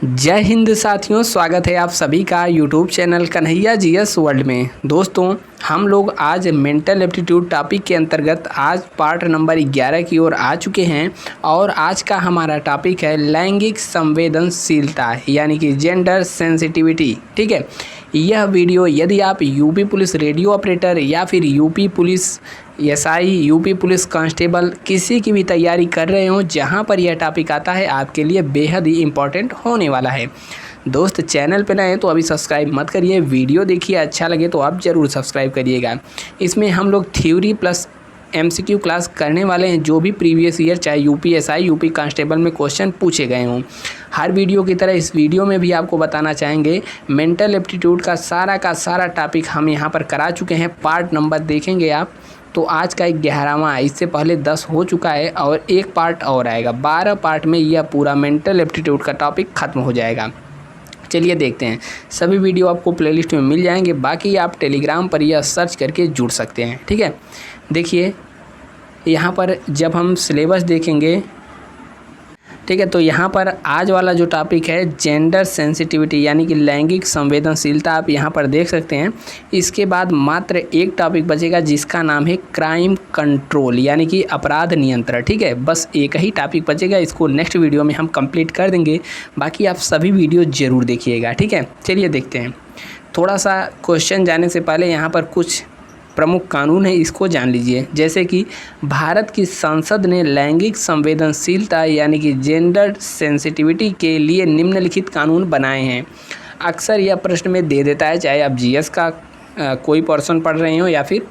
जय हिंद साथियों, स्वागत है आप सभी का YouTube channel Kanhaiya GS world में। दोस्तों, हम लोग आज मेंटल एप्टीट्यूड टॉपिक के अंतर्गत आज पार्ट नंबर 11 की ओर आ चुके हैं और आज का हमारा टॉपिक है लैंगिक संवेदनशीलता यानी कि जेंडर सेंसिटिविटी। ठीक है, यह वीडियो यदि आप यूपी पुलिस रेडियो ऑपरेटर या फिर UP police SI, UP police constable किसी की भी तैयारी कर रहे हो जहां पर यह टॉपिक आता है, आपके लिए बेहद ही इम्पॉर्टेंट होने वाला है। दोस्त, चैनल पे नए हैं तो अभी सब्सक्राइब मत करिए, वीडियो देखिए, अच्छा लगे तो आप ज़रूर सब्सक्राइब करिएगा। इसमें हम लोग थ्योरी प्लस एमसीक्यू क्लास करने वाले हैं, जो भी प्रीवियस ईयर चाहे यूपी एसआई, यूपी कांस्टेबल में क्वेश्चन पूछे गए हों। हर वीडियो की तरह इस वीडियो में भी आपको बताना चाहेंगे मेंटल एप्टीट्यूड का सारा टॉपिक हम यहाँ पर करा चुके हैं। पार्ट नंबर देखेंगे आप तो आज का 11वां है, इससे पहले 10 हो चुका है और एक पार्ट और आएगा। 12 पार्ट में यह पूरा मेंटल एप्टीट्यूड का टॉपिक ख़त्म हो जाएगा। चलिए देखते हैं, सभी वीडियो आपको प्लेलिस्ट में मिल जाएंगे, बाकी आप टेलीग्राम पर यह सर्च करके जुड़ सकते हैं। ठीक है, देखिए यहाँ पर जब हम सिलेबस देखेंगे, ठीक है, तो यहाँ पर आज वाला जो टॉपिक है जेंडर सेंसिटिविटी यानी कि लैंगिक संवेदनशीलता, आप यहाँ पर देख सकते हैं। इसके बाद मात्र एक टॉपिक बचेगा जिसका नाम है क्राइम कंट्रोल यानी कि अपराध नियंत्रण। ठीक है, बस एक ही टॉपिक बचेगा, इसको नेक्स्ट वीडियो में हम कंप्लीट कर देंगे। बाकी आप सभी वीडियो ज़रूर देखिएगा। ठीक है, चलिए देखते हैं। थोड़ा सा क्वेश्चन जाने से पहले यहाँ पर कुछ प्रमुख कानून है, इसको जान लीजिए। जैसे कि भारत की संसद ने लैंगिक संवेदनशीलता यानी कि जेंडर सेंसिटिविटी के लिए निम्नलिखित कानून बनाए हैं। अक्सर यह प्रश्न में दे देता है, चाहे आप जीएस का कोई पोर्शन पढ़ रहे हो या फिर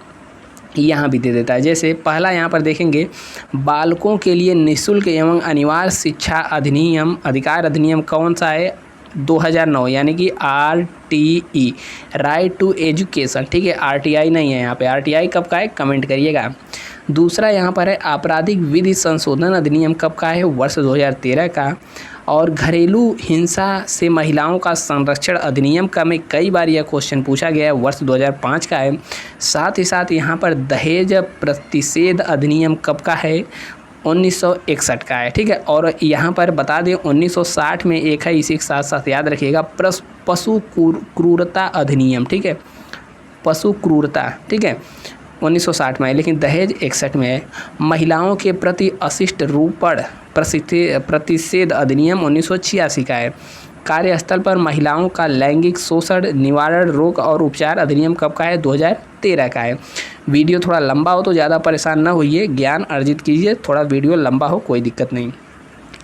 यहाँ भी दे देता है। जैसे पहला यहाँ पर देखेंगे, बालकों के लिए निःशुल्क एवं अनिवार्य शिक्षा अधिनियम, अधिकार अधिनियम कौन सा है? 2009 यानी कि RTE, राइट टू एजुकेशन। ठीक है, RTI नहीं है यहाँ पे। RTI कब का है, कमेंट करिएगा। दूसरा यहाँ पर है आपराधिक विधि संशोधन अधिनियम, कब का है? वर्ष 2013 का। और घरेलू हिंसा से महिलाओं का संरक्षण अधिनियम का में कई बार यह क्वेश्चन पूछा गया है, वर्ष 2005 का है। साथ ही साथ यहाँ पर दहेज प्रतिषेध अधिनियम कब का है? 1961 का है। ठीक है, और यहाँ पर बता दें 1960 में एक है, इसी के साथ साथ याद रखिएगा पशु क्रूरता अधिनियम। ठीक है, पशु क्रूरता, ठीक है, 1960 में है, लेकिन दहेज 61 में है। महिलाओं के प्रति अशिष्ट रूपण प्रतिषेध अधिनियम 1986 का है। कार्यस्थल पर महिलाओं का लैंगिक शोषण निवारण रोग और उपचार अधिनियम कब का है? 2013 का है। वीडियो थोड़ा लंबा हो तो ज़्यादा परेशान ना होइए, ज्ञान अर्जित कीजिए, थोड़ा वीडियो लंबा हो कोई दिक्कत नहीं।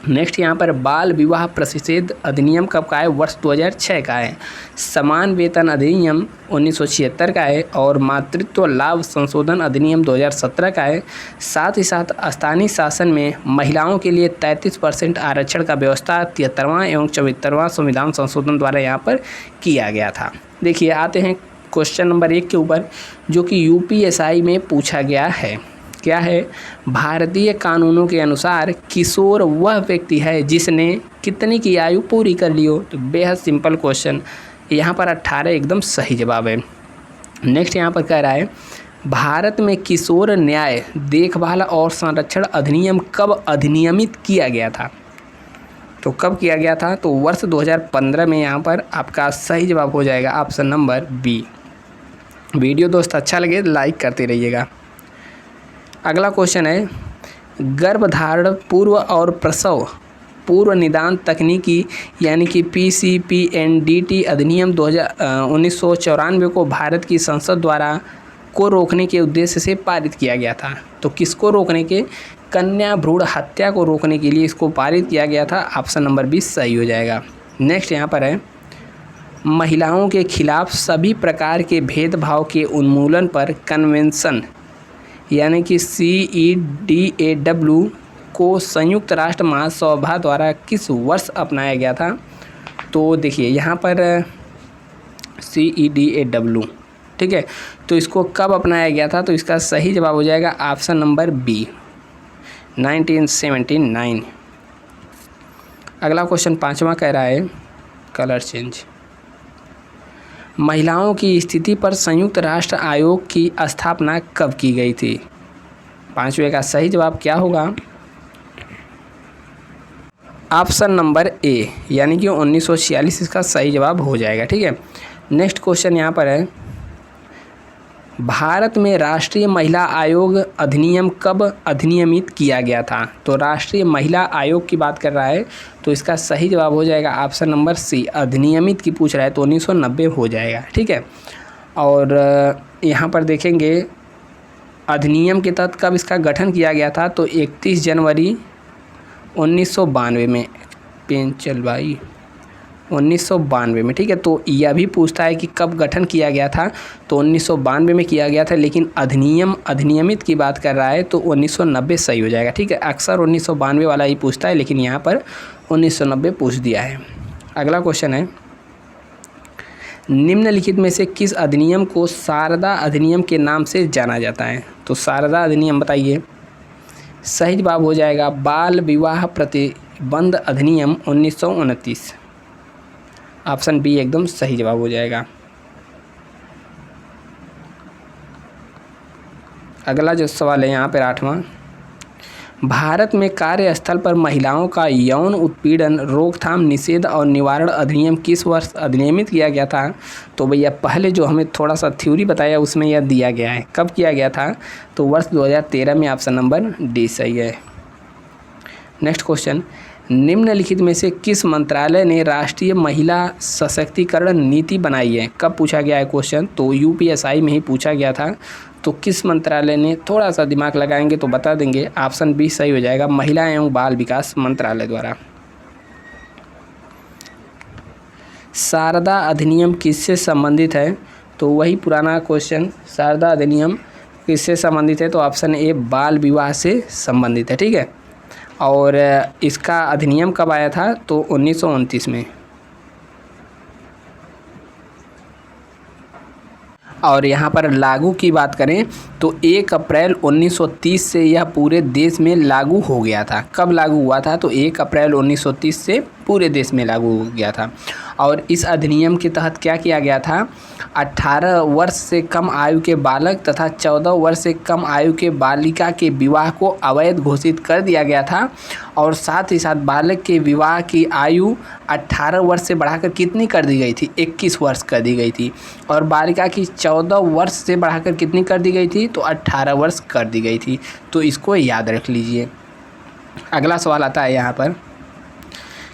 नेक्स्ट यहाँ पर बाल विवाह प्रतिषेध अधिनियम कब का है? वर्ष 2006 का है। समान वेतन अधिनियम 1976 का है और मातृत्व लाभ संशोधन अधिनियम 2017 का है। साथ ही साथ स्थानीय शासन में महिलाओं के लिए 33% आरक्षण का व्यवस्था 73वां एवं 74वां संविधान संशोधन द्वारा यहाँ पर किया गया था। देखिए, आते हैं क्वेश्चन नंबर 1 के ऊपर, जो कि यूपीएसआई में पूछा गया है। क्या है? भारतीय कानूनों के अनुसार किशोर वह व्यक्ति है जिसने कितनी की आयु पूरी कर ली हो? तो बेहद सिंपल क्वेश्चन, यहाँ पर 18 एकदम सही जवाब है। नेक्स्ट यहाँ पर कह रहा है, भारत में किशोर न्याय देखभाल और संरक्षण अधिनियम कब अधिनियमित किया गया था? तो कब किया गया था? तो वर्ष 2015 में। यहाँ पर आपका सही जवाब हो जाएगा ऑप्शन नंबर बी। वीडियो दोस्त अच्छा लगे लाइक करते रहिएगा। अगला क्वेश्चन है, गर्भधारण पूर्व और प्रसव पूर्व निदान तकनीकी यानी कि PCPNDT अधिनियम 1994 को भारत की संसद द्वारा को रोकने के उद्देश्य से पारित किया गया था। तो किसको रोकने के? कन्या भ्रूण हत्या को रोकने के लिए इसको पारित किया गया था। ऑप्शन नंबर 20 सही हो जाएगा। नेक्स्ट यहाँ पर है, महिलाओं के खिलाफ सभी प्रकार के भेदभाव के उन्मूलन पर कन्वेंशन यानी कि CEDAW को संयुक्त राष्ट्र महासभा द्वारा किस वर्ष अपनाया गया था? तो देखिए यहाँ पर CEDAW, ठीक है, तो इसको कब अपनाया गया था? तो इसका सही जवाब हो जाएगा ऑप्शन नंबर बी, 1979। अगला क्वेश्चन 5वां कह रहा है, कलर चेंज, महिलाओं की स्थिति पर संयुक्त राष्ट्र आयोग की स्थापना कब की गई थी? 5वें का सही जवाब क्या होगा? ऑप्शन नंबर ए यानी कि 1946 इसका सही जवाब हो जाएगा। ठीक है, नेक्स्ट क्वेश्चन यहाँ पर है, भारत में राष्ट्रीय महिला आयोग अधिनियम कब अधिनियमित किया गया था? तो राष्ट्रीय महिला आयोग की बात कर रहा है, तो इसका सही जवाब हो जाएगा ऑप्शन नंबर सी, अधिनियमित की पूछ रहा है तो 1990 हो जाएगा। ठीक है, और यहाँ पर देखेंगे अधिनियम के तहत कब इसका गठन किया गया था, तो 31 जनवरी 1992 में, पेंचल भाई 1992 में। ठीक है, तो यह भी पूछता है कि कब गठन किया गया था, तो 1992 में किया गया था, लेकिन अधिनियमित की बात कर रहा है तो 1990 सही हो जाएगा। ठीक है, अक्सर 1992 वाला ही पूछता है, लेकिन यहाँ पर 1990 पूछ दिया है। अगला क्वेश्चन है, निम्नलिखित में से किस अधिनियम को शारदा अधिनियम के नाम से जाना जाता है? तो शारदा अधिनियम बताइए। सही जवाब हो जाएगा बाल विवाह प्रतिबंध अधिनियम 1929, ऑप्शन बी एकदम सही जवाब हो जाएगा। अगला जो सवाल है यहाँ पर 8वां, भारत में कार्यस्थल पर महिलाओं का यौन उत्पीड़न रोकथाम निषेध और निवारण अधिनियम किस वर्ष अधिनियमित किया गया था? तो भैया पहले जो हमें थोड़ा सा थ्योरी बताया उसमें यह दिया गया है, कब किया गया था, तो वर्ष 2013 में, ऑप्शन नंबर डी सही है। नेक्स्ट क्वेश्चन, निम्नलिखित में से किस मंत्रालय ने राष्ट्रीय महिला सशक्तिकरण नीति बनाई है? कब पूछा गया है क्वेश्चन, तो यूपीएसआई में ही पूछा गया था, तो किस मंत्रालय ने, थोड़ा सा दिमाग लगाएंगे तो बता देंगे, ऑप्शन बी सही हो जाएगा, महिला एवं बाल विकास मंत्रालय द्वारा। शारदा अधिनियम किससे संबंधित है? तो वही पुराना क्वेश्चन, शारदा अधिनियम किससे संबंधित है, तो ऑप्शन ए बाल विवाह से संबंधित है। ठीक है, और इसका अधिनियम कब आया था, तो 1929 में। और यहाँ पर लागू की बात करें तो 1 अप्रैल 1930 से यह पूरे देश में लागू हो गया था। कब लागू हुआ था, तो 1 अप्रैल 1930 से पूरे देश में लागू हो गया था। और इस अधिनियम के तहत क्या किया गया था, 18 वर्ष से कम आयु के बालक तथा 14 वर्ष से कम आयु के बालिका के विवाह को अवैध घोषित कर दिया गया था। और साथ ही साथ बालक के विवाह की आयु 18 वर्ष से बढ़ाकर कितनी कर दी गई थी, 21 वर्ष कर दी गई थी। और बालिका की 14 वर्ष से बढ़ाकर कितनी कर दी गई थी, तो 18 वर्ष कर दी गई थी। तो इसको याद रख लीजिए। अगला सवाल आता है यहाँ पर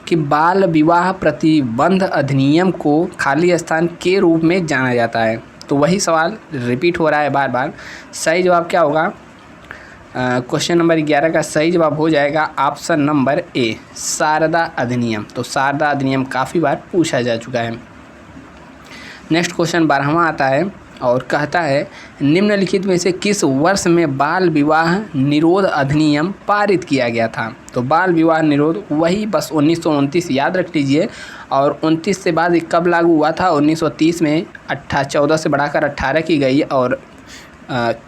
कि बाल विवाह प्रतिबंध अधिनियम को खाली स्थान के रूप में जाना जाता है। तो वही सवाल रिपीट हो रहा है बार बार। सही जवाब क्या होगा, क्वेश्चन नंबर 11 का सही जवाब हो जाएगा ऑप्शन नंबर ए, शारदा अधिनियम। तो शारदा अधिनियम काफ़ी बार पूछा जा चुका है। नेक्स्ट क्वेश्चन 12वां आता है और कहता है, निम्नलिखित में से किस वर्ष में बाल विवाह निरोध अधिनियम पारित किया गया था? तो बाल विवाह निरोध वही बस 1929 याद रख लीजिए। और 29 से बाद कब लागू हुआ था, 1930 में 14 से बढ़ाकर 18 की गई और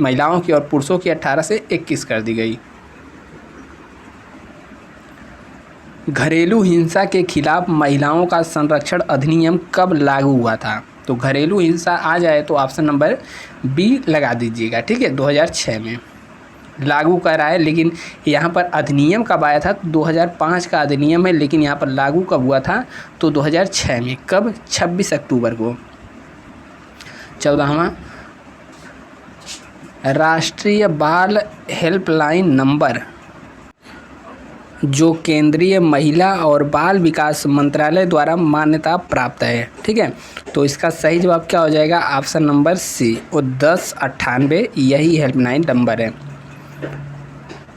महिलाओं की और पुरुषों की 18 से 21 कर दी गई। घरेलू हिंसा के खिलाफ महिलाओं का संरक्षण अधिनियम कब लागू हुआ था? तो घरेलू हिंसा आ जाए तो ऑप्शन नंबर बी लगा दीजिएगा। ठीक है, 2006 में लागू कर रहा है, लेकिन यहाँ पर अधिनियम कब आया था, 2005 का अधिनियम है, लेकिन यहाँ पर लागू कब हुआ था, तो 2006 में। कब, 26 अक्टूबर को। 14वां, राष्ट्रीय बाल हेल्पलाइन नंबर जो केंद्रीय महिला और बाल विकास मंत्रालय द्वारा मान्यता प्राप्त है। ठीक है, तो इसका सही जवाब क्या हो जाएगा, ऑप्शन नंबर सी, और 1098 यही हेल्पलाइन नंबर है।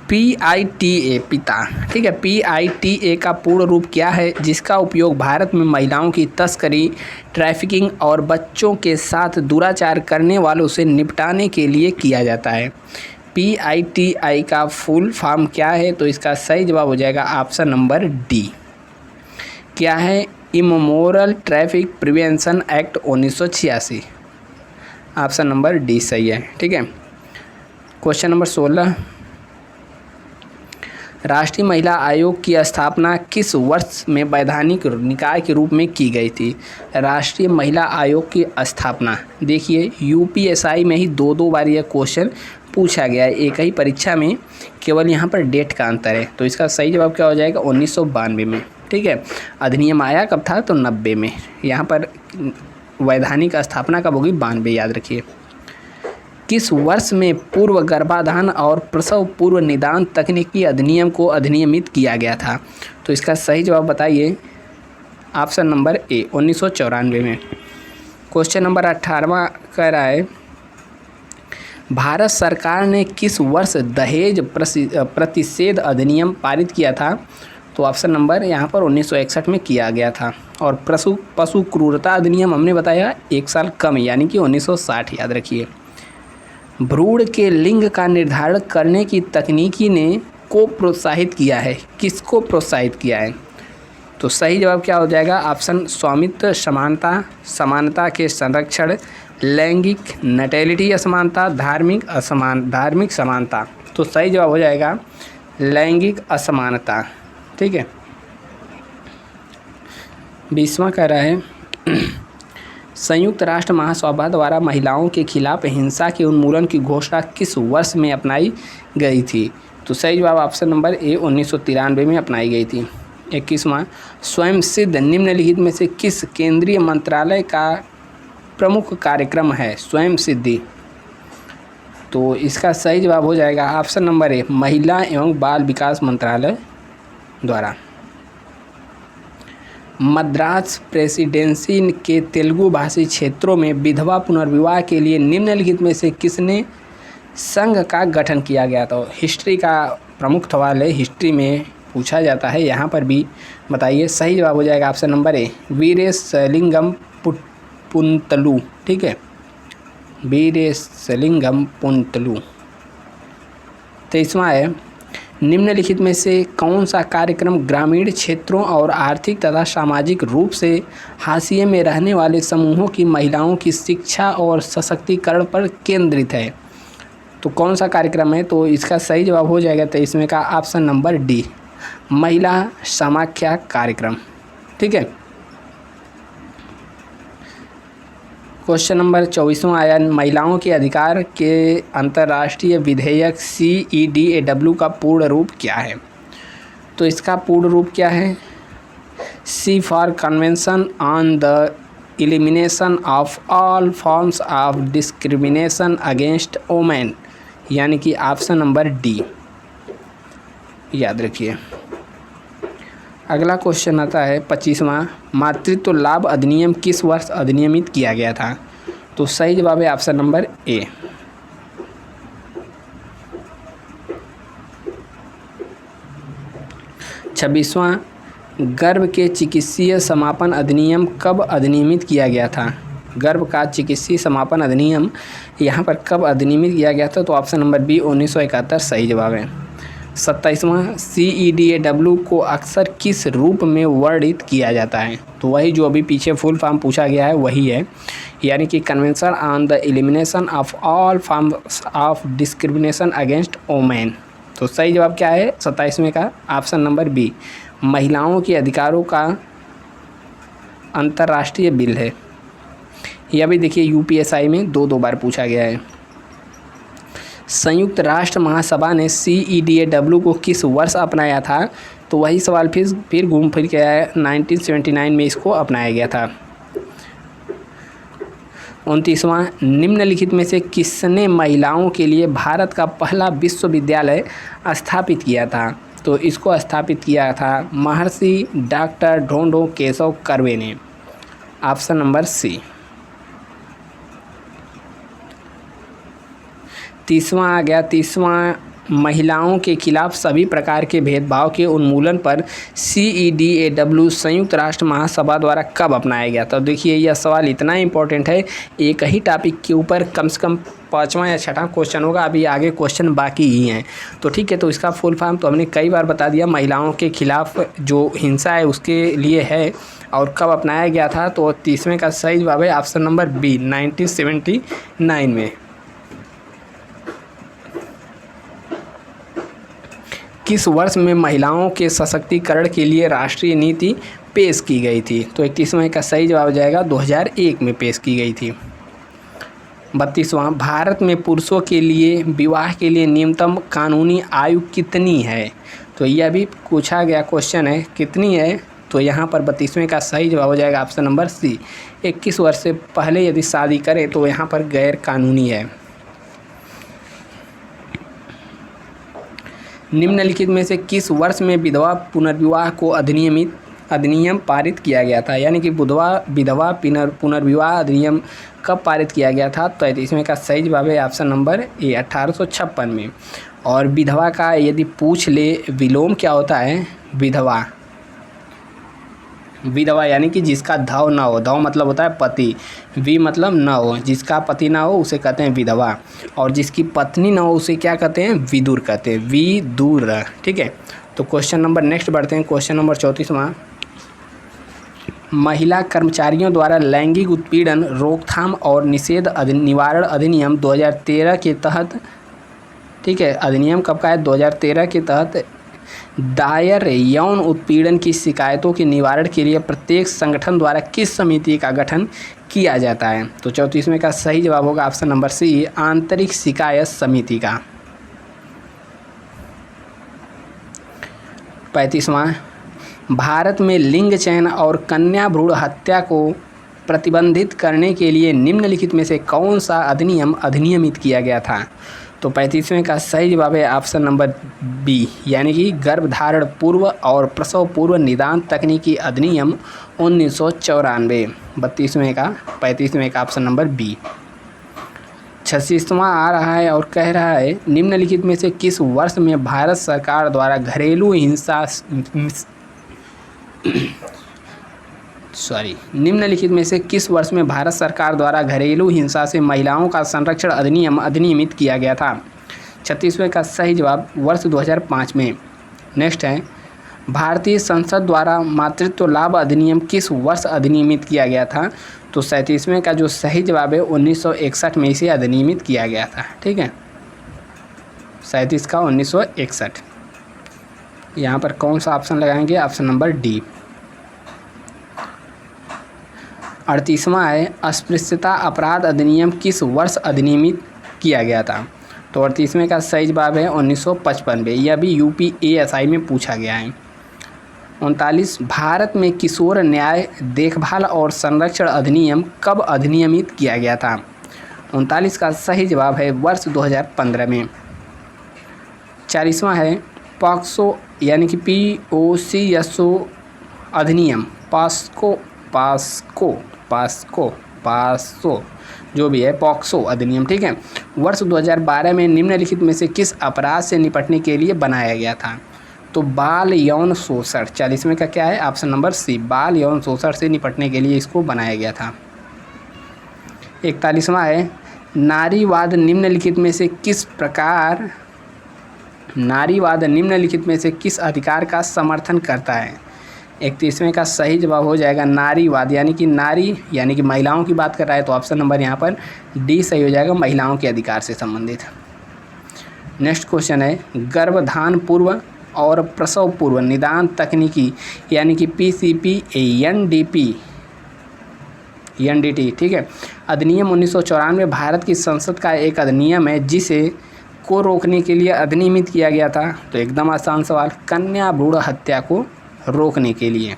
PITA पिता। ठीक है, PITA का पूर्ण रूप क्या है, जिसका उपयोग भारत में महिलाओं की तस्करी, ट्रैफिकिंग और बच्चों के साथ दुराचार करने वालों से निपटाने के लिए किया जाता है। PITA का फुल फॉर्म क्या है, तो इसका सही जवाब हो जाएगा ऑप्शन नंबर डी। क्या है, immoral traffic prevention act 1986, option number D सही है। ठीक है, क्वेश्चन नंबर 16, राष्ट्रीय महिला आयोग की स्थापना किस वर्ष में वैधानिक निकाय के रूप में की गई थी? राष्ट्रीय महिला आयोग की स्थापना देखिए, यूपीएसआई में ही दो बार यह क्वेश्चन पूछा गया है, एक ही परीक्षा में, केवल यहाँ पर डेट का अंतर है। तो इसका सही जवाब क्या हो जाएगा? 1992 में। ठीक है, अधिनियम आया कब था? तो 90 में। यहाँ पर वैधानिक स्थापना कब होगी? 92, याद रखिए। किस वर्ष में पूर्व गर्भाधान और प्रसव पूर्व निदान तकनीकी अधिनियम को अधिनियमित किया गया था? तो इसका सही जवाब बताइए। ऑप्शन नंबर ए, 1994 में। क्वेश्चन नंबर 18वां कह रहा है, भारत सरकार ने किस वर्ष दहेज प्रतिषेध अधिनियम पारित किया था? तो ऑप्शन नंबर यहाँ पर 1961 में किया गया था। और पशु क्रूरता अधिनियम हमने बताया 1 साल कम, यानी कि 1960, याद रखिए। भ्रूण के लिंग का निर्धारण करने की तकनीकी ने को प्रोत्साहित किया है? किसको प्रोत्साहित किया है? तो सही जवाब क्या हो जाएगा? ऑप्शन स्वामित्व समानता, समानता के संरक्षण, लैंगिक नटेलिटी असमानता, धार्मिक समानता। तो सही जवाब हो जाएगा लैंगिक असमानता। ठीक है। 20वां कह रहा है, संयुक्त राष्ट्र महासभा द्वारा महिलाओं के खिलाफ हिंसा के उन्मूलन की घोषणा किस वर्ष में अपनाई गई थी? तो सही जवाब ऑप्शन नंबर ए, 1993 में अपनाई गई थी। 21वां, स्वयं सिद्ध निम्नलिखित में से किस केंद्रीय मंत्रालय का प्रमुख कार्यक्रम है? स्वयं सिद्धि। तो इसका सही जवाब हो जाएगा ऑप्शन नंबर ए, महिला एवं बाल विकास मंत्रालय द्वारा। मद्रास प्रेसिडेंसी के तेलुगु भाषी क्षेत्रों में विधवा पुनर्विवाह के लिए निम्नलिखित में से किसने संघ का गठन किया गया? तो हिस्ट्री का प्रमुख सवाल है, हिस्ट्री में पूछा जाता है, यहाँ पर भी बताइए। सही जवाब हो जाएगा ऑप्शन नंबर ए, वीरेशलिंगम पुंतलू। ठीक है, वीरेशलिंगम पुंतलू। 23वां है, निम्नलिखित में से कौन सा कार्यक्रम ग्रामीण क्षेत्रों और आर्थिक तथा सामाजिक रूप से हाशिए में रहने वाले समूहों की महिलाओं की शिक्षा और सशक्तिकरण पर केंद्रित है? तो कौन सा कार्यक्रम है? तो इसका सही जवाब हो जाएगा 23वें का ऑप्शन नंबर डी, महिला समाख्या कार्यक्रम। ठीक है। क्वेश्चन नंबर 24वां आया, महिलाओं के अधिकार के अंतर्राष्ट्रीय विधेयक CEDAW का पूर्ण रूप क्या है? तो इसका पूर्ण रूप क्या है? C for convention on the elimination of all forms of discrimination against women, यानी कि ऑप्शन नंबर डी, याद रखिए। अगला क्वेश्चन आता है 25वां, मातृत्व लाभ अधिनियम किस वर्ष अधिनियमित किया गया था? तो सही जवाब है ऑप्शन नंबर ए। छब्बीसवां, गर्भ के चिकित्सीय समापन अधिनियम कब अधिनियमित किया गया था? गर्भ का चिकित्सीय समापन अधिनियम यहाँ पर कब अधिनियमित किया गया था? तो ऑप्शन नंबर बी, 1971 सही जवाब है। 27वां, CEDAW को अक्सर किस रूप में वर्णित किया जाता है? तो वही जो अभी पीछे फुल फॉर्म पूछा गया है वही है, यानी कि convention on the elimination of all forms of discrimination against women. तो सही जवाब क्या है 27वें का? ऑप्शन नंबर बी, महिलाओं के अधिकारों का अंतर्राष्ट्रीय बिल है। यह भी देखिए UPSI में दो बार पूछा गया है। संयुक्त राष्ट्र महासभा ने CEDAW को किस वर्ष अपनाया था? तो वही सवाल फिर घूम फिर के आया, 1979 में इसको अपनाया गया था। 29वां, निम्नलिखित में से किसने महिलाओं के लिए भारत का पहला विश्वविद्यालय स्थापित किया था? तो इसको स्थापित किया था महर्षि डॉक्टर ढोंडो केशव कर्वे ने, ऑप्शन नंबर सी। 30वां आ गया, 30वां, महिलाओं के खिलाफ सभी प्रकार के भेदभाव के उन्मूलन पर CEDAW संयुक्त राष्ट्र महासभा द्वारा कब अपनाया गया? तो देखिए यह सवाल इतना इम्पोर्टेंट है, एक ही टॉपिक के ऊपर कम से कम 5वां या 6वां क्वेश्चन होगा, अभी आगे क्वेश्चन बाकी ही हैं। तो ठीक है, तो इसका फुल फॉर्म तो हमने कई बार बता दिया, महिलाओं के खिलाफ जो हिंसा है उसके लिए है और कब अपनाया गया था। तो 30वें का सही जवाब है ऑप्शन नंबर बी, 1979 में। किस वर्ष में महिलाओं के सशक्तिकरण के लिए राष्ट्रीय नीति पेश की गई थी? तो 31वें का सही जवाब हो जाएगा 2001 में पेश की गई थी। 32वां, भारत में पुरुषों के लिए विवाह के लिए न्यूनतम कानूनी आयु कितनी है? तो यह भी पूछा गया क्वेश्चन है, कितनी है? तो यहाँ पर 32वें का सही जवाब हो जाएगा ऑप्शन नंबर सी, 21 वर्ष से पहले यदि शादी करे तो यहाँ पर गैर कानूनी है। निम्नलिखित में से किस वर्ष में विधवा पुनर्विवाह को अधिनियम पारित किया गया था? यानी कि विधवा पुनर्विवाह अधिनियम कब पारित किया गया था? तो 33वें का सही जवाब है ऑप्शन नंबर ए, 1856 में। और विधवा का यदि पूछ ले विलोम क्या होता है? विधवा यानी कि जिसका धव ना हो, धव मतलब होता है पति, वि मतलब न हो, जिसका पति ना हो उसे कहते हैं विधवा, और जिसकी पत्नी ना हो उसे क्या कहते हैं? विदुर कहते हैं, विदुर। ठीक है, तो क्वेश्चन नंबर नेक्स्ट बढ़ते हैं, क्वेश्चन नंबर 34वां, महिला कर्मचारियों द्वारा लैंगिक उत्पीड़न रोकथाम और निषेध निवारण अधिनियम 2013 के तहत, ठीक है, अधिनियम कब का है? 2013 के तहत दायर यौन उत्पीड़न की शिकायतों के निवारण के लिए प्रत्येक संगठन द्वारा किस समिति का गठन किया जाता है? तो 34वें का सही जवाब होगा ऑप्शन नंबर सी, आंतरिक शिकायत समिति का। 35वां, भारत में लिंग चयन और कन्या भ्रूण हत्या को प्रतिबंधित करने के लिए निम्नलिखित में से कौन सा अधिनियम अधिनियमित किया गया था? तो 35वें का सही जवाब है ऑप्शन नंबर बी, यानी कि गर्भधारण पूर्व और प्रसव पूर्व निदान तकनीकी अधिनियम 1994। 35वें का ऑप्शन नंबर बी। 36वां आ रहा है और कह रहा है निम्नलिखित में से किस वर्ष में भारत सरकार द्वारा निम्नलिखित में से किस वर्ष में भारत सरकार द्वारा घरेलू हिंसा से महिलाओं का संरक्षण अधिनियम अधिनियमित किया गया था? 36वें का सही जवाब वर्ष 2005 में। नेक्स्ट है, भारतीय संसद द्वारा मातृत्व लाभ अधिनियम किस वर्ष अधिनियमित किया गया था? तो 37वें का जो सही जवाब है 1961 में इसे अधिनियमित किया गया था। ठीक है, 37 का 1961। यहाँ पर कौन सा ऑप्शन लगाएंगे? Option number D. 38वां है, अस्पृश्यता अपराध अधिनियम किस वर्ष अधिनियमित किया गया था? तो 38वें का सही जवाब है 1955 में। यह भी UPSI में पूछा गया है। 39, भारत में किशोर न्याय देखभाल और संरक्षण अधिनियम कब अधिनियमित किया गया था? 39 का सही जवाब है वर्ष 2015 में। 40वां है, पॉक्सो यानी कि POCSO अधिनियम, पास्को जो भी है, पॉक्सो अधिनियम, ठीक है, वर्ष 2012 में निम्नलिखित में से किस अपराध से निपटने के लिए बनाया गया था? तो बाल यौन शोषण। 40वें का क्या है? ऑप्शन नंबर सी, बाल यौन शोषण से निपटने के लिए इसको बनाया गया था। 41वां है, नारीवाद निम्नलिखित में से किस अधिकार का समर्थन करता है? 31वें का सही जवाब हो जाएगा नारीवाद, यानी कि नारी यानी कि महिलाओं की बात कर रहा है, तो ऑप्शन नंबर यहाँ पर डी सही हो जाएगा, महिलाओं के अधिकार से संबंधित। नेक्स्ट क्वेश्चन है, गर्भधान पूर्व और प्रसव पूर्व निदान तकनीकी यानी कि PCP NDT, ठीक है, अधिनियम 1994 भारत की संसद का एक अधिनियम है जिसे को रोकने के लिए अधिनियमित किया गया था। तो एकदम आसान सवाल, कन्या भ्रूण हत्या को रोकने के लिए।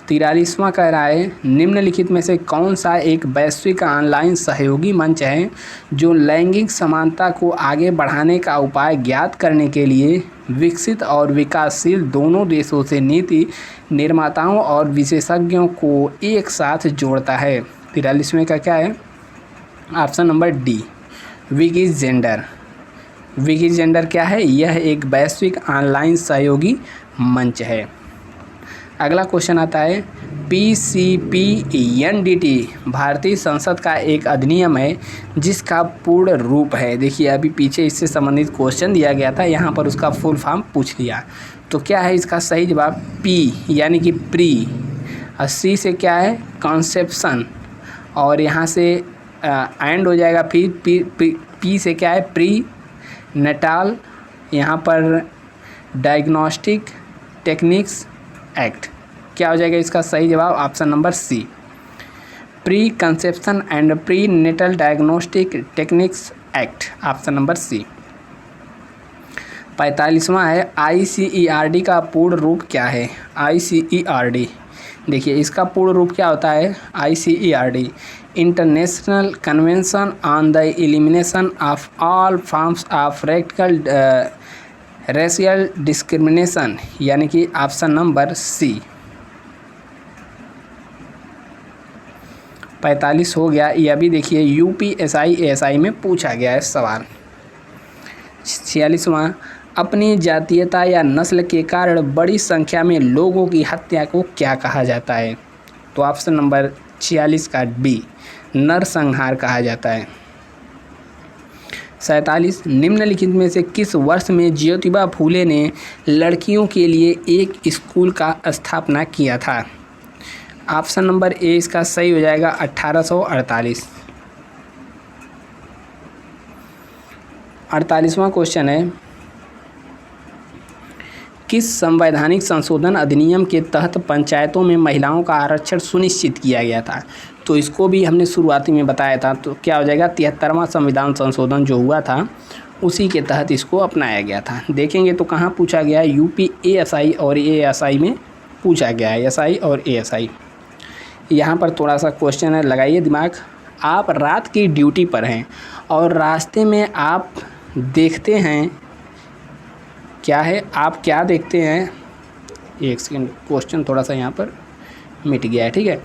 43वां कह रहा है निम्नलिखित में से कौन सा एक वैश्विक ऑनलाइन सहयोगी मंच है जो लैंगिक समानता को आगे बढ़ाने का उपाय ज्ञात करने के लिए विकसित और विकासशील दोनों देशों से नीति निर्माताओं और विशेषज्ञों को एक साथ जोड़ता है? 43वें का क्या है? Option number D, WikiGender. WikiGender क्या है? यह एक वैश्विक ऑनलाइन सहयोगी मंच है। अगला क्वेश्चन आता है, PCP NDT भारतीय संसद का एक अधिनियम है जिसका पूर्ण रूप है, देखिए अभी पीछे इससे संबंधित क्वेश्चन दिया गया था, यहाँ पर उसका फुल फॉर्म पूछ लिया। तो क्या है इसका सही जवाब? P यानी कि प्री, और C से क्या है? कॉन्सेप्शन, और यहाँ से एंड हो जाएगा, फिर P से क्या है? प्री नेटाल, यहाँ पर डायग्नोस्टिक टेक्निक्स एक्ट। क्या हो जाएगा इसका सही जवाब? Option number C. Pre conception and pre natal diagnostic techniques act, option number C. 45वां है ICERD का पूर्ण रूप क्या है। ICERD, देखिए इसका पूर्ण रूप क्या होता है। ICERD international convention on the elimination of all forms of racial discrimination, यानी कि ऑप्शन नंबर सी। 45 हो गया। यह भी देखिए UPSI ASI में पूछा गया है सवाल। 46वां, अपनी जातीयता या नस्ल के कारण बड़ी संख्या में लोगों की हत्या को क्या कहा जाता है। तो ऑप्शन नंबर 46 का बी, नरसंहार कहा जाता है। 47, निम्नलिखित में से किस वर्ष में ज्योतिबा फूले ने लड़कियों के लिए एक स्कूल का स्थापना किया था। ऑप्शन नंबर ए इसका सही हो जाएगा 1848। 48वां क्वेश्चन है, किस संवैधानिक संशोधन अधिनियम के तहत पंचायतों में महिलाओं का आरक्षण सुनिश्चित किया गया था। तो इसको भी हमने शुरुआती में बताया था। तो क्या हो जाएगा, 73वां संविधान संशोधन जो हुआ था उसी के तहत इसको अपनाया गया था। देखेंगे तो कहाँ पूछा गया है, UPSI और ASI में पूछा गया है, SI और ASI। यहाँ पर थोड़ा सा क्वेश्चन है, लगाइए दिमाग। आप रात की ड्यूटी पर हैं और रास्ते में आप देखते हैं, क्या है, आप क्या देखते हैं। एक सेकंड, क्वेश्चन थोड़ा सा यहाँ पर मिट गया है, ठीक है।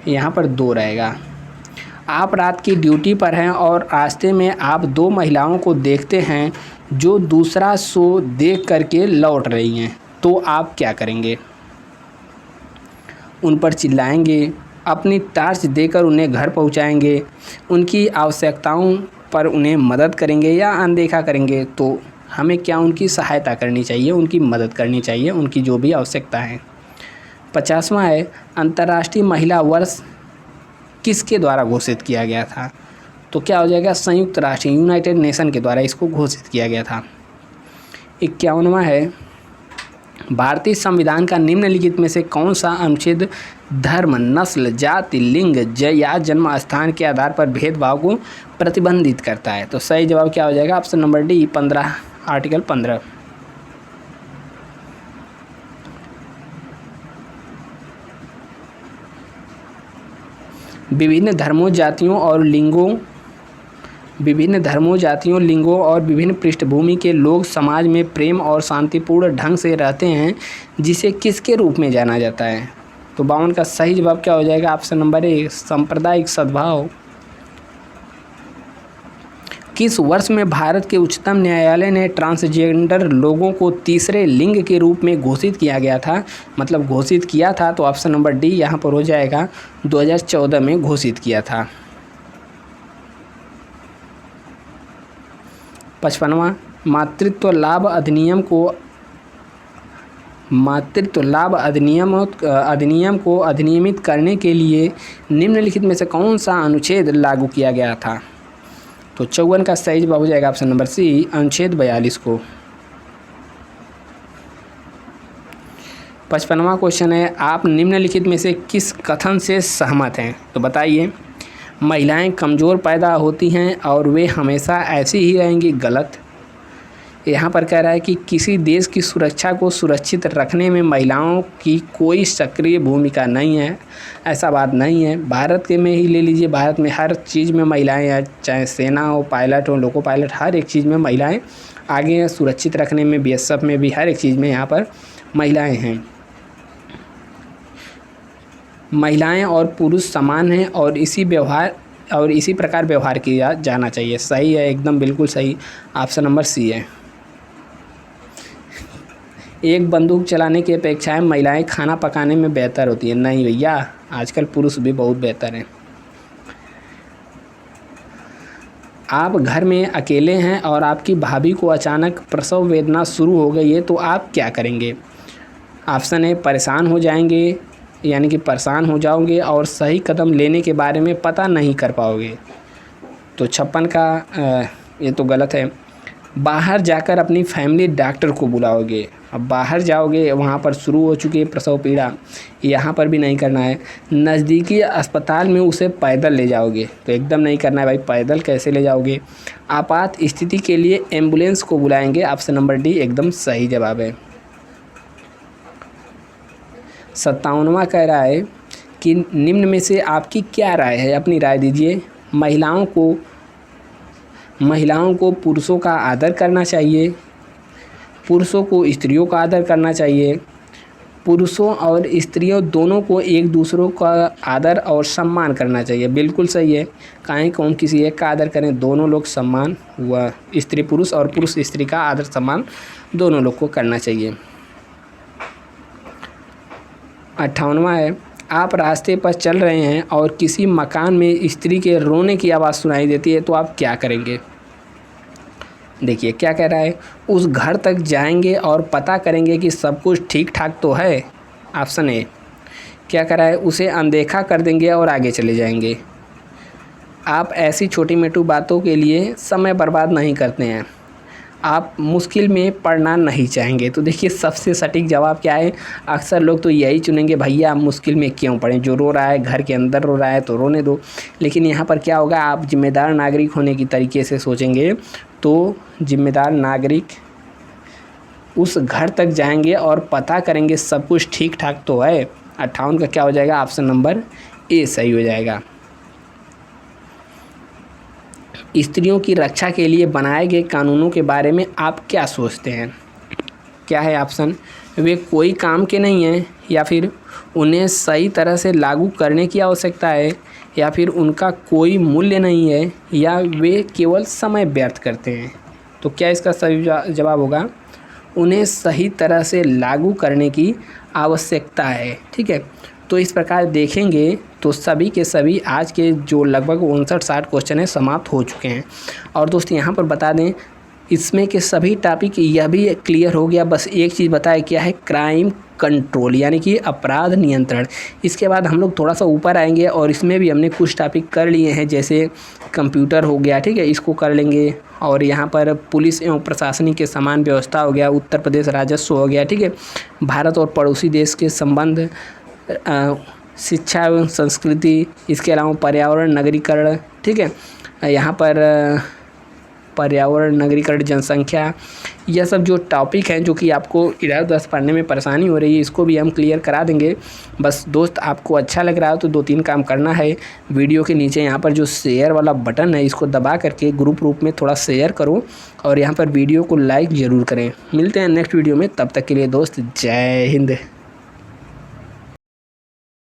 यहाँ पर 2 रहेगा। आप रात की ड्यूटी पर हैं और रास्ते में आप 2 महिलाओं को देखते हैं जो दूसरा शो देख करके लौट रही हैं, तो आप क्या करेंगे। उन पर चिल्लाएंगे, अपनी टार्च देकर उन्हें घर पहुंचाएंगे, उनकी आवश्यकताओं पर उन्हें मदद करेंगे या अनदेखा करेंगे। तो हमें क्या उनकी सहायता करनी चाहिए, उनकी मदद करनी चाहिए, उनकी जो भी आवश्यकता है। 50वां है, अंतर्राष्ट्रीय महिला वर्ष किसके द्वारा घोषित किया गया था। तो क्या हो जाएगा, संयुक्त राष्ट्र यूनाइटेड नेशन के द्वारा इसको घोषित किया गया था। 51वां है, भारतीय संविधान का निम्नलिखित में से कौन सा अनुच्छेद धर्म, नस्ल, जाति, लिंग या जन्म स्थान के आधार पर भेदभाव को प्रतिबंधित करता है। तो सही जवाब क्या हो जाएगा, ऑप्शन नंबर डी, 15, आर्टिकल 15। विभिन्न धर्मों, जातियों, लिंगों और विभिन्न पृष्ठभूमि के लोग समाज में प्रेम और शांतिपूर्ण ढंग से रहते हैं, जिसे किसके रूप में जाना जाता है। तो 52 का सही जवाब क्या हो जाएगा, ऑप्शन नंबर ए, सांप्रदायिक सद्भाव। किस वर्ष में भारत के उच्चतम न्यायालय ने ट्रांसजेंडर लोगों को तीसरे लिंग के रूप में घोषित किया गया था, मतलब घोषित किया था। तो ऑप्शन नंबर डी यहाँ पर हो जाएगा, 2014 में घोषित किया था। 55वां, मातृत्व लाभ अधिनियम को अधिनियमित करने के लिए निम्नलिखित में से कौन सा अनुच्छेद लागू किया गया था। तो 54 का सही जवाब हो जाएगा ऑप्शन नंबर सी, अनुच्छेद 42 को। 55वां क्वेश्चन है, आप निम्नलिखित में से किस कथन से सहमत हैं। तो बताइए, महिलाएं कमज़ोर पैदा होती हैं और वे हमेशा ऐसी ही रहेंगी, गलत। यहाँ पर कह रहा है कि किसी देश की सुरक्षा को सुरक्षित रखने में महिलाओं की कोई सक्रिय भूमिका नहीं है, ऐसा बात नहीं है। भारत के में ही ले लीजिए, भारत में हर चीज़ में महिलाएं हैं, चाहे सेना हो, पायलट हो, लोको पायलट, हर एक चीज़ में महिलाएं आगे हैं। सुरक्षित रखने में, BSF में भी, हर एक चीज़ में यहाँ पर महिलाएँ हैं। महिलाएं और पुरुष समान हैं और इसी प्रकार व्यवहार किया जाना चाहिए। सही है, एकदम बिल्कुल सही, ऑप्शन नंबर सी है। एक बंदूक चलाने की अपेक्षा महिलाएं खाना पकाने में बेहतर होती हैं। नहीं भैया, आजकल पुरुष भी बहुत बेहतर हैं। आप घर में अकेले हैं और आपकी भाभी को अचानक प्रसव वेदना शुरू हो गई है, तो आप क्या करेंगे। ऑप्शन ए, परेशान हो जाएंगे, यानी कि परेशान हो जाओगे और सही कदम लेने के बारे में पता नहीं कर पाओगे। तो 56 का ये तो गलत है। बाहर जाकर अपनी फैमिली डॉक्टर को बुलाओगे। अब बाहर जाओगे, वहाँ पर शुरू हो चुकी है प्रसव पीड़ा, यहाँ पर भी नहीं करना है। नज़दीकी अस्पताल में उसे पैदल ले जाओगे, तो एकदम नहीं करना है भाई, पैदल कैसे ले जाओगे। आपात स्थिति के लिए एम्बुलेंस को बुलाएंगे। ऑप्शन नंबर डी एकदम सही जवाब है। 57वां कह रहा है कि निम्न में से आपकी क्या राय है, अपनी राय दीजिए। महिलाओं को पुरुषों का आदर करना चाहिए, पुरुषों को स्त्रियों का आदर करना चाहिए, पुरुषों और स्त्रियों दोनों को एक दूसरों का आदर और सम्मान करना चाहिए। बिल्कुल सही है। काहे कौन किसी एक का आदर करें, दोनों लोग सम्मान व स्त्री पुरुष और पुरुष स्त्री का आदर सम्मान दोनों लोग को करना चाहिए। 58वां है, आप रास्ते पर चल रहे हैं और किसी मकान में स्त्री के रोने की आवाज़ सुनाई देती है, तो आप क्या करेंगे। देखिए क्या कह रहा है, उस घर तक जाएंगे और पता करेंगे कि सब कुछ ठीक ठाक तो है। Option A. क्या कह रहा है, उसे अनदेखा कर देंगे और आगे चले जाएंगे। आप ऐसी छोटी मोटी बातों के लिए समय बर्बाद नहीं करते हैं, आप मुश्किल में पड़ना नहीं चाहेंगे। तो देखिए सबसे सटीक जवाब क्या है, अक्सर लोग तो यही चुनेंगे, भैया आप मुश्किल में क्यों पड़ें, जो रो रहा है घर के अंदर रो रहा है तो रोने दो। लेकिन यहाँ पर क्या होगा, आप जिम्मेदार नागरिक होने की तरीके से सोचेंगे तो जिम्मेदार नागरिक उस घर तक जाएंगे और पता करेंगे सब कुछ ठीक ठाक तो है। 58 का क्या हो जाएगा, ऑप्शन नंबर ए सही हो जाएगा। स्त्रियों की रक्षा के लिए बनाए गए कानूनों के बारे में आप क्या सोचते हैं। क्या है ऑप्शन, वे कोई काम के नहीं हैं, या फिर उन्हें सही तरह से लागू करने की आवश्यकता है, या फिर उनका कोई मूल्य नहीं है, या वे केवल समय व्यर्थ करते हैं। तो क्या इसका सही जवाब होगा, उन्हें सही तरह से लागू करने की आवश्यकता है। ठीक है, तो इस प्रकार देखेंगे तो सभी के सभी आज के जो लगभग 59-60 क्वेश्चन हैं समाप्त हो चुके हैं। और दोस्तों यहाँ पर बता दें, इसमें के सभी टॉपिक यह भी क्लियर हो गया, बस एक चीज़ बताया क्या है, क्राइम कंट्रोल यानी कि अपराध नियंत्रण। इसके बाद हम लोग थोड़ा सा ऊपर आएंगे और इसमें भी हमने कुछ टॉपिक कर लिए हैं, जैसे कंप्यूटर हो गया, ठीक है, इसको कर लेंगे। और यहाँ पर पुलिस एवं प्रशासनिक के समान व्यवस्था हो गया, उत्तर प्रदेश राजस्व हो गया, ठीक है, भारत और पड़ोसी देश के संबंध, शिक्षा एवं संस्कृति, इसके अलावा पर्यावरण नगरीकरण, ठीक है, यहाँ पर पर्यावरण नगरीकरण जनसंख्या, यह सब जो टॉपिक हैं जो कि आपको इधर उधर पढ़ने में परेशानी हो रही है, इसको भी हम क्लियर करा देंगे। बस दोस्त आपको अच्छा लग रहा है तो 2-3 काम करना है, वीडियो के नीचे यहाँ पर जो शेयर वाला बटन है इसको दबा करके ग्रुप रूप में थोड़ा शेयर करो और यहाँ पर वीडियो को लाइक ज़रूर करें। मिलते हैं नेक्स्ट वीडियो में, तब तक के लिए दोस्त जय हिंद।